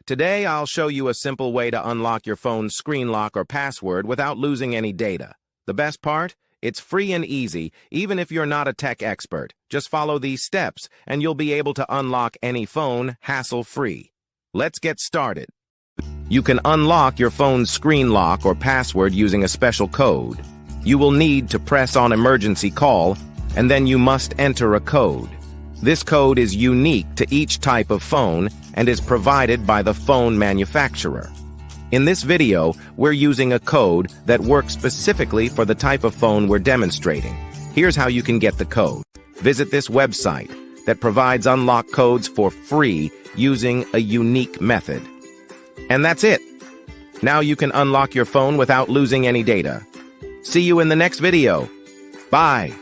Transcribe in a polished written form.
Today, I'll show you a simple way to unlock your phone's screen lock or password without losing any data. The best part? It's free and easy, even if you're not a tech expert. Just follow these steps, and you'll be able to unlock any phone hassle-free. Let's get started. You can unlock your phone's screen lock or password using a special code. You will need to press on emergency call, and then you must enter a code. This code is unique to each type of phone and is provided by the phone manufacturer. In this video, we're using a code that works specifically for the type of phone we're demonstrating. Here's how you can get the code. Visit this website that provides unlock codes for free using a unique method. And that's it. Now you can unlock your phone without losing any data. See you in the next video. Bye.